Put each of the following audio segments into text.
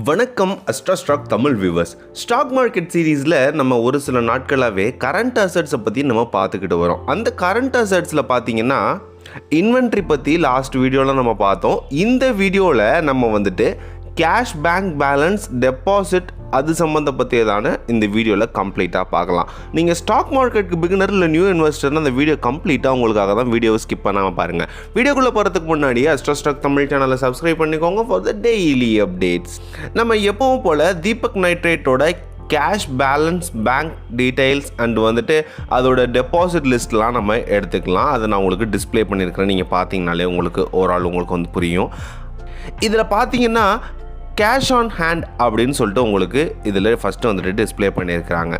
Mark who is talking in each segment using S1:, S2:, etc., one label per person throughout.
S1: வணக்கம் AstraStock Tamil viewers. Stock market சீரீஸில் நம்ம ஒரு சில நாட்களாகவே கரண்ட் அசெட்ஸை பற்றி நம்ம பார்த்துக்கிட்டு வரோம். அந்த கரண்ட் அசெட்ஸில் பார்த்தீங்கன்னா இன்வென்ட்ரி பற்றி லாஸ்ட் வீடியோவில் நம்ம பார்த்தோம். இந்த வீடியோவில் நம்ம வந்துட்டு கேஷ் பேங்க் பேலன்ஸ் டெபாசிட் அது சம்மந்தப்பட்டதான இந்த வீடியோவில் கம்ப்ளீட்டாக பார்க்கலாம். நீங்கள் ஸ்டாக் மார்க்கெட்டுக்கு பிகினர் இல்லை நியூ இன்வெஸ்டர்னு அந்த வீடியோ கம்ப்ளீட்டாக உங்களுக்காக தான் வீடியோவை ஸ்கிப் பண்ணாமல் பாருங்கள். வீடியோக்குள்ளே போகிறதுக்கு முன்னாடி AstraStock தமிழ் சேனலை சப்ஸ்கிரைப் பண்ணிக்கோங்க ஃபார் த டெய்லி அப்டேட்ஸ். நம்ம எப்பவும் போல் தீபக் நைட்ரேட்டோட cash balance bank details and வந்துட்டு அதோட டெபாசிட் லிஸ்ட்லாம் நம்ம எடுத்துக்கலாம். அதை நான் உங்களுக்கு டிஸ்பிளே பண்ணியிருக்கிறேன். நீங்கள் பார்த்தீங்கனாலே உங்களுக்கு ஓவரால் உங்களுக்கு வந்து புரியும். இதில் பார்த்தீங்கன்னா கேஷ் ஆன் ஹேண்ட் அப்படின்னு சொல்லிட்டு உங்களுக்கு இதில் ஃபஸ்ட்டு வந்துட்டு டிஸ்பிளே பண்ணியிருக்கிறாங்க.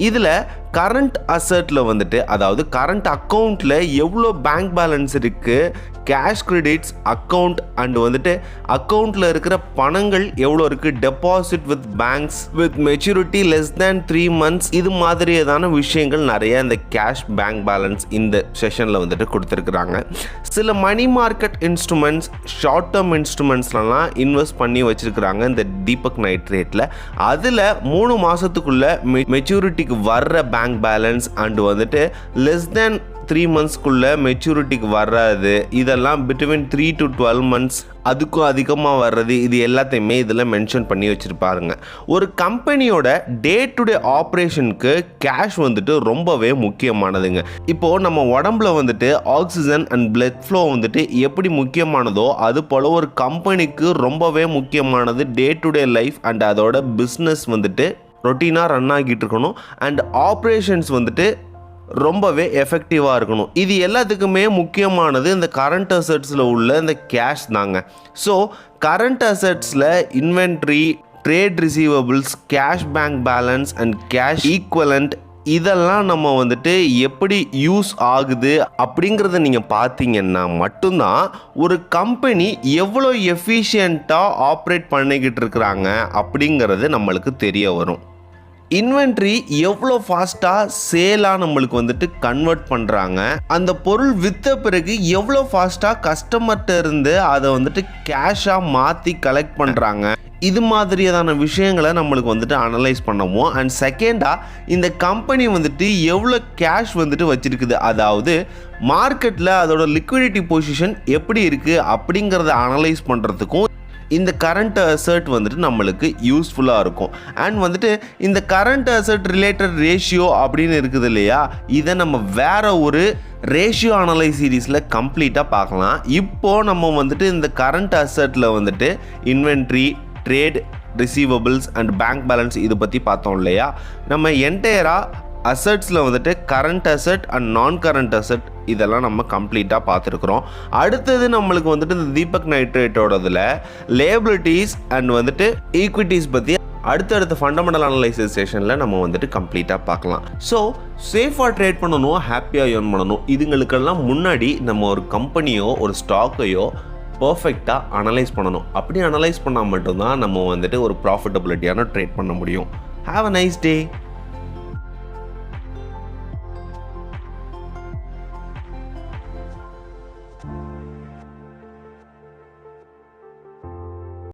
S1: இதில் கரண்ட் அசெட்டில் வந்துட்டு அதாவது கரண்ட் அக்கௌண்ட்டில் எவ்வளோ பேங்க் பேலன்ஸ் இருக்குது, கேஷ் கிரெடிட்ஸ் அக்கௌண்ட் அண்ட் வந்துட்டு அக்கௌண்ட்டில் இருக்கிற பணங்கள் எவ்வளோ இருக்குது, deposit with banks with maturity less than 3 months, இது மாதிரியான விஷயங்கள் நிறைய இந்த கேஷ் பேங்க் பேலன்ஸ் இந்த செஷனில் வந்துட்டு கொடுத்துருக்குறாங்க. சில money market instruments, short term இன்ஸ்ட்ருமெண்ட்ஸ்லாம் இன்வெஸ்ட் பண்ணி வச்சுருக்குறாங்க இந்த தீபக் நைட்ரேட்டில். அதில் 3 மாதத்துக்குள்ளே மெச்சூரிட்டிக்கு வர்ற பேங்க் பேலன்ஸ் அண்ட் வந்துட்டு லெஸ் தேன் 3 monthsக்குள்ள மெச்சூரிட்டிக்கு வர்றது, இதெல்லாம் பிட்வீன் 3 to 12 months அதுக்கும் அதிகமாக வர்றது, இது எல்லாத்தையுமே இதில் மென்ஷன் பண்ணி வச்சுருப்பாருங்க. ஒரு கம்பெனியோட டே டு டே ஆப்ரேஷனுக்கு கேஷ் வந்துட்டு ரொம்பவே முக்கியமானதுங்க. இப்போது நம்ம உடம்புல வந்துட்டு ஆக்சிஜன் அண்ட் பிளட் ஃப்ளோ வந்துட்டு எப்படி முக்கியமானதோ அது போல் ஒரு கம்பெனிக்கு ரொம்பவே முக்கியமானது day to day life and அதோட பிஸ்னஸ் வந்துட்டு ரொட்டீனாக ரன் ஆகிட்டு இருக்கணும் அண்ட் ஆப்ரேஷன்ஸ் வந்துட்டு ரொம்பவே எஃபெக்டிவாக இருக்கணும். இது எல்லாத்துக்குமே முக்கியமானது இந்த கரண்ட் அசெட்ஸில் உள்ள இந்த கேஷ் தாங்க. ஸோ கரண்ட் அசெட்ஸில் inventory, trade receivables, cash bank balance and cash equivalent இதெல்லாம் நம்ம வந்துட்டு எப்படி யூஸ் ஆகுது அப்படிங்கிறத நீங்கள் பார்த்தீங்கன்னா மட்டும்தான் ஒரு கம்பெனி எவ்வளோ எஃபிஷியண்ட்டாக ஆப்ரேட் பண்ணிக்கிட்டு இருக்கிறாங்க அப்படிங்கிறது நம்மளுக்கு தெரிய வரும். இன்வென்ட்ரி எவ்வளோ ஃபாஸ்ட்டாக சேலாக நம்மளுக்கு வந்துட்டு கன்வெர்ட் பண்ணுறாங்க, அந்த பொருள் விற்ற பிறகு எவ்வளோ ஃபாஸ்ட்டாக கஸ்டமர்கிட்ட இருந்து அதை வந்துட்டு கேஷாக மாற்றி கலெக்ட் பண்ணுறாங்க, இது மாதிரியான விஷயங்களை நம்மளுக்கு வந்துட்டு அனலைஸ் பண்ணுவோம். அண்ட் செகண்டாக இந்த கம்பெனி வந்துட்டு எவ்வளோ கேஷ் வந்துட்டு வச்சுருக்குது, அதாவது மார்க்கெட்டில் அதோட லிக்விடிட்டி பொசிஷன் எப்படி இருக்குது அப்படிங்கிறத அனலைஸ் பண்ணுறதுக்கும் இந்த கரண்ட் அசெட் வந்துட்டு நம்மளுக்கு யூஸ்ஃபுல்லாக இருக்கும். அண்ட் வந்துட்டு இந்த கரண்ட் அசெட் ரிலேட்டட் ரேஷியோ அப்படின்னு இருக்குது இல்லையா, இதை நம்ம வேற ஒரு ரேஷியோ அனலைஸ் சீரீஸில் கம்ப்ளீட்டாக பார்க்கலாம். இப்போது நம்ம வந்துட்டு இந்த கரண்ட் அசெட்டில் வந்துட்டு inventory, trade receivables and bank balance இது பற்றி பார்த்தோம் இல்லையா. நம்ம என்டையராக அசெட்ஸில் வந்துட்டு கரண்ட் அசெட் அண்ட் நான் கரண்ட் அசெட் இதெல்லாம் நம்ம கம்ப்ளீட்டாக பார்த்துருக்குறோம். அடுத்தது நம்மளுக்கு வந்துட்டு இந்த தீபக் நைட்ரேட்டோடதில் லேபிலிட்டிஸ் அண்ட் வந்துட்டு ஈக்விட்டிஸ் பற்றி அடுத்தடுத்த ஃபண்டமெண்டல் அனலைசிஸ் செஷனில் நம்ம வந்துட்டு கம்ப்ளீட்டாக பார்க்கலாம். ஸோ சேஃபாக ட்ரேட் பண்ணணும், ஹாப்பியாக ஏர்ன் பண்ணணும். இதுங்களுக்கெல்லாம் முன்னாடி நம்ம ஒரு கம்பெனியோ ஒரு ஸ்டாக்கையோ பர்ஃபெக்டாக அனலைஸ் பண்ணணும். அப்படி அனலைஸ் பண்ணால் மட்டும்தான் நம்ம வந்துட்டு ஒரு ப்ராஃபிட்டபிலிட்டியான ட்ரேட் பண்ண முடியும். Have a nice day.